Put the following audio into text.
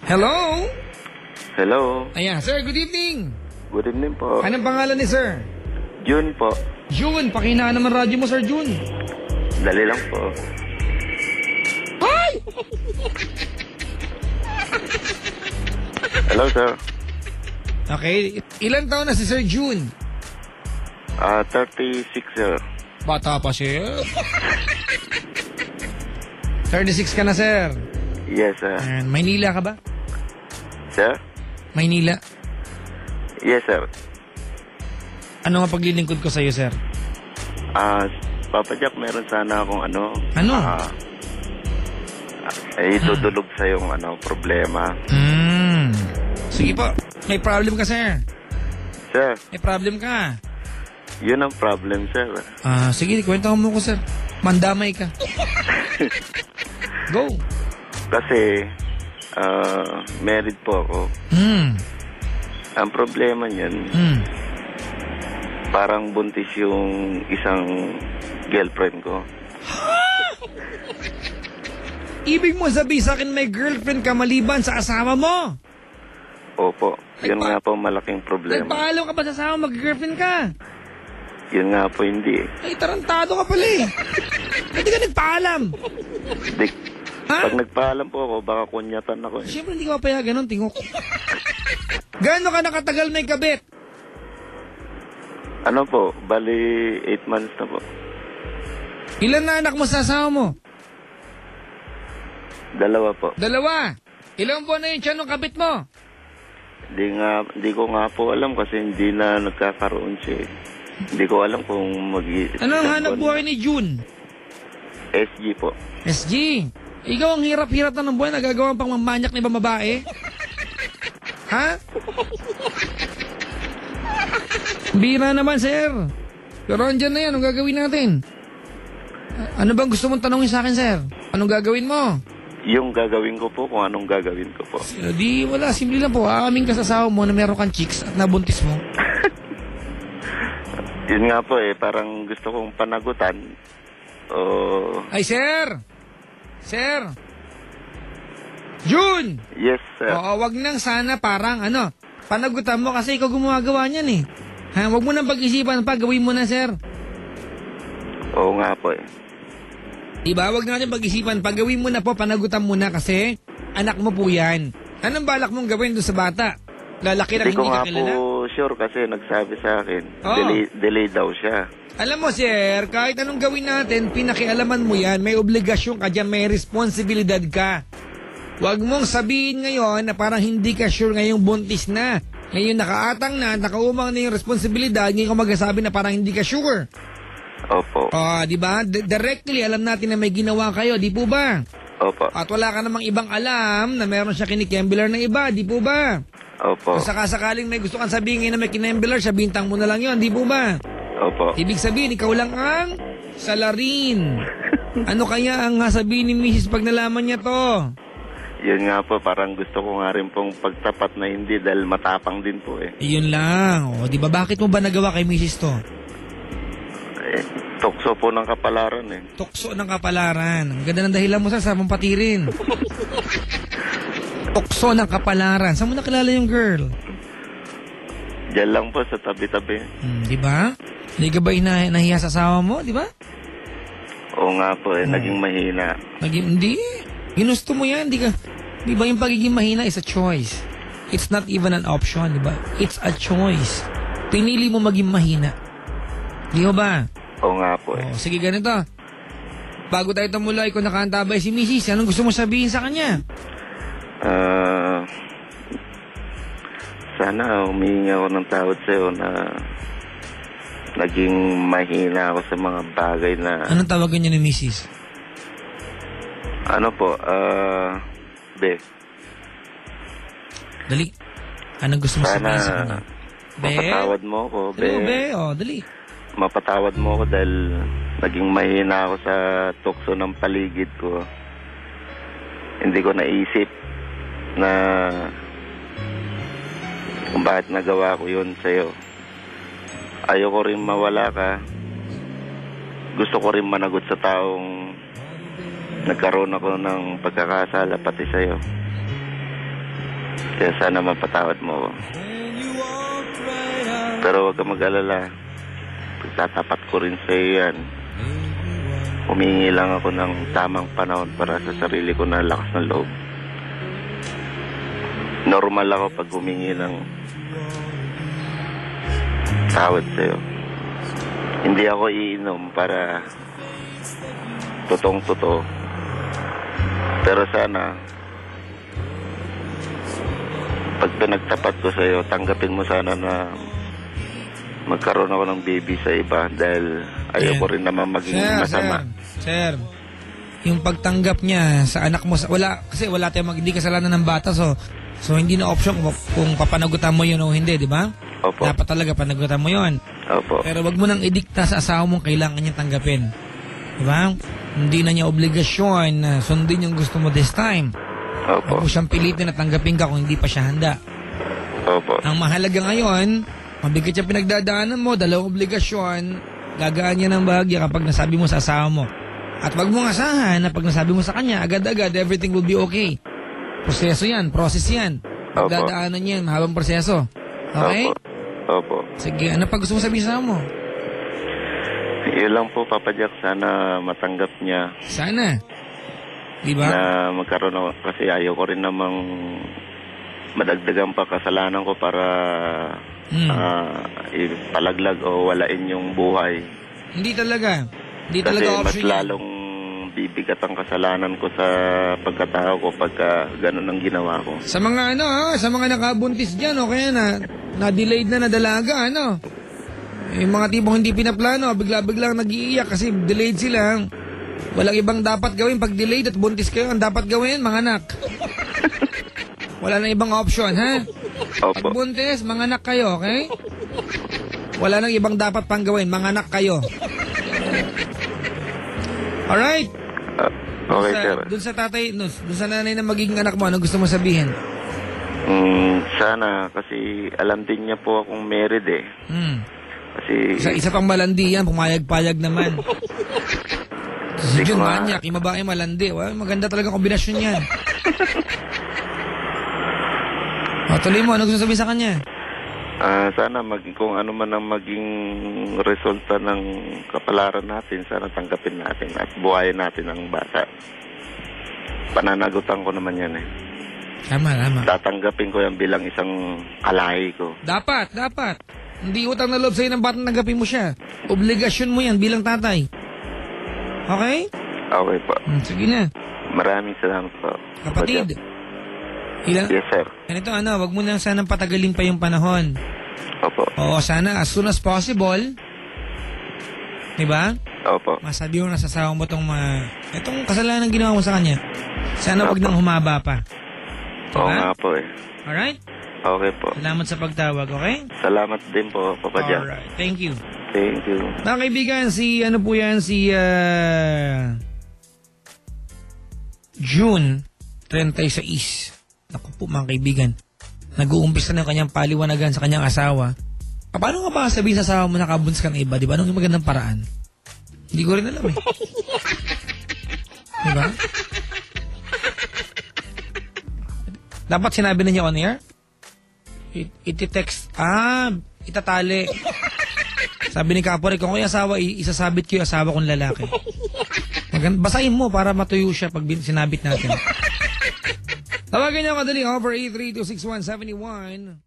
Hello? Hello. Ayan, sir, good evening. Good evening po. Anong pangalan ni sir? June po. June, pakinaan naman radyo mo, Sir June. Dali lang po. Ay! Hello, sir. Okay, ilan taon na si Sir June? 36, sir. Bata pa siya. 36 ka na, sir. Yes, sir. And Maynila ka ba? Sir? Maynila. Yes, sir. Ano nga paglilingkod ko sa'yo, sir? Papa Jack, meron sana akong Ano? Idudulog sa yung problema. Sige po. May problem ka, sir. Sir, May problem ka. yun ang problem, sir. Sige, kwento mo ko, sir. Mandamay ka. Go. Kasi, married po ako. Ang problema niyan, parang buntis yung isang girlfriend ko. Ibig mo sabihin sa akin may girlfriend ka maliban sa asawa mo? Opo, yun nga po malaking problema. Nagpaalam ka ba sa asawa mo mag-girlfriend ka? Yun nga po hindi. Ay, tarantado ka pala eh. Hindi ka nagpaalam. Ha? Pag nagpaalam po ako, baka kunyatan ako. Siyempre hindi ka papayagan nun, tingok. Gaano ka nakatagal may kabit? Ano po, bali 8 months na po. Ilan na anak mo sa asawa mo? 2 po. 2. Ilang buwan na yung tiyan ng kabit mo? Hindi ko nga po alam kasi hindi na nagkakaroon siya. Hindi ko alam kung Ano ang hanap buhay ni June? SG po. SG, ikaw ang hirap-hirap na ng buhay, nagagawa pang mamanyak na ibang babae? Ha? Bira naman, sir. Pero andyan na yan, anong gagawin natin? Ano bang gusto mong tanongin sa akin, sir? Anong gagawin mo? Yung gagawin ko po, kung anong gagawin ko po. Di, wala, simple lang po. Aamin ka sa asawa mo na meron kang chicks at nabuntis mo. Yun nga po parang gusto kong panagutan. Ay, sir! Sir! June! Yes, sir. Oo, wag nang sana parang panagutan mo kasi ikaw gumagawa niyan eh. Ha, wag mo nang pag-isipan pa, gawin mo na, sir. Oo nga po Diba, wag natin pag-isipan, pagawin mo na po, panagutan mo na kasi anak mo po yan. Anong balak mong gawin doon sa bata? Lalaki na hindi ka kilala? Hindi ko nga po sure kasi nagsabi sa akin, Oo. delay daw siya. Alam mo, sir, kahit anong gawin natin, pinakialaman mo yan, may obligasyon ka dyan, may responsibilidad ka. Huwag mong sabihin ngayon na parang hindi ka sure ngayong buntis na. Ngayon nakaatang na, nakaumang na yung responsibilidad, ngayon ka magsasabi na parang hindi ka sure. Opo. Di ba? Directly, alam natin na may ginawa kayo, di po ba? Opo. At wala ka namang ibang alam na meron siya kinikembelar na iba, di po ba? Opo. Kung sakasakaling may gusto kang sabihin ngayon na may kinembelar siya, bintang mo na lang yun, di po ba? Opo. Ibig sabihin, ikaw lang ang salarin. Ano kaya ang sabihin ni Mrs. pag nalaman niya to? Yun nga po, parang gusto ko nga rin pong pagtapat na hindi dahil matapang din po Yun lang. O, di ba bakit mo ba nagawa kay Mrs. to? Tukso po ng kapalaran Tukso ng kapalaran. Ang ganda ng dahilan mo sa mong patirin. Tukso ng kapalaran. Saan mo nakilala yung girl? Diyan lang po sa tabi-tabi. Di ba? Hindi ka ba nahiya sa asawa mo, di ba? Oo nga po naging mahina. Hindi. Ginusto mo yan, di ba yung pagiging mahina is a choice. It's not even an option, di ba? It's a choice. Pinili mo maging mahina. Di ba? Oo nga po Sige, ganito. Bago tayo tumulay, kung nakaantabay si Mrs., anong gusto mo sabihin sa kanya? Sana humingi ako ng tawad sa'yo na naging mahina ako sa mga bagay na... Anong tawagan niya ni Mrs.? Ano po, Be. Dali. Anong gusto mo sabihin sa kanya? Be? Mapatawad mo ako, Be. Hello, Be. Dali. Mapatawad mo ako dahil naging mahina ako sa tukso ng paligid ko. Hindi ko naisip na kung bakit nagawa ko yun sa'yo. Ayoko rin mawala ka. Gusto ko rin managot sa taong nagkaroon ako ng pagkakasala pati sa'yo. Kaya sana mapatawad mo ko. Pero huwag ka mag-alala. Tatapat ko rin sa iyo yan. Humingi lang ako ng tamang panahon para sa sarili ko na lakas ng loob. Normal ako pag humingi ng tawad sa'yo. Hindi ako iinom para totoong-totoo. Pero sana, pag pinagtapat ko sa'yo, tanggapin mo sana na magkaroon ako ng baby sa iba dahil ayoko rin naman maging masama. Sir, yung pagtanggap niya sa anak mo, kasi wala tayong hindi kasalanan ng bata, so hindi na option kung papanagutan mo yun o hindi, di ba? Opo. Dapat talaga panagutan mo yun. Opo. Pero wag mo nang idikta sa asawa mong kailangan niya tanggapin. Di ba? Hindi na niya obligasyon na sundin yung gusto mo this time. Opo. Huwag mo siyang pilitin na tanggapin ka kung hindi pa siya handa. Opo. Ang mahalaga ngayon, mabigat yung pinagdadaanan mo, dalawang obligasyon, gagaan niya ng bahagya kapag nasabi mo sa asawa mo. At wag mong asahan na pag nasabi mo sa kanya, agad-agad, everything will be okay. Proseso yan, process yan. Pagdadaanan yan, mahabang proseso. Okay? Opo. Sige, ano pa gusto mo sabihin sa mo? Yun lang po, Papa Jack, sana matanggap niya. Sana. Di ba? Na magkaroon ako, kasi ayaw ko rin namang madagdagan pa kasalanan ko para ipalaglag o walain yung buhay. Hindi talaga. Hindi Kasi talaga mas option yan. lalong bibigat ang kasalanan ko sa pagkatao ko pagka ganun ang ginawa ko. Sa mga sa mga nakabuntis dyan, o kaya na-delayed na dalaga, yung mga tipong hindi pinaplano, bigla-biglang nag-iiyak kasi delayed sila. Walang ibang dapat gawin pag delayed at buntis kayo. Ang dapat gawin, mga anak. Wala na ibang option, ha? Opo. Pag buntis, mga anak kayo, okay? Wala nang ibang dapat pang gawin, mga anak kayo. Alright? Okay, sir. Doon sa tatay, doon sa nanay na magiging anak mo, ano gusto mo sabihin? Sana, kasi alam din niya po akong married eh. Kasi... Isa pang malandi yan, pumayag-payag naman. Si Jun manyak, yung babae malandi. Maganda talaga kombinasyon yan. Tuloy mo, ano gusto sabihin sa kanya? Sana kung ano man ang maging resulta ng kapalaran natin, sana tanggapin natin at buhayin natin ang bata. Pananagutan ko naman yan eh. Tama. Tatanggapin ko yan bilang isang kalahi ko. Dapat. Hindi utang na loob sa'yo ng batang tanggapin mo siya. Obligasyon mo yan bilang tatay. Okay? Okay po. Sige na. Maraming salamat po. Kapatid. Yes, sir. Ganito, wag mo na sanang patagalin pa yung panahon. Opo. Oo, sana as soon as possible. Diba? Opo. Masabi mo na sa asawa mo itong kasalanan ginawa mo sa kanya. Sana wag nang humaba pa. Diba? Oo nga po eh. Alright? Okay po. Salamat sa pagtawag, okay? Salamat din po, Papa Jack. Alright, thank you. Thank you. Mga kaibigan, June 36. Naku po mga kaibigan, nag-uumpisa na yung kanyang paliwanagan sa kanyang asawa. Paano nga ba sabihin sa asawa mo nakabuntis ka ng iba? Diba? Anong magandang paraan? Hindi ko rin alam eh. Diba? Dapat sinabi na niya on air? Iti-text. Itatali. Sabi ni Kapore, kung yung asawa, isasabit ko yung asawa kong lalaki. Basahin mo para matuyo siya pag sinabit natin. Tawagin niyo kadali over 8326171.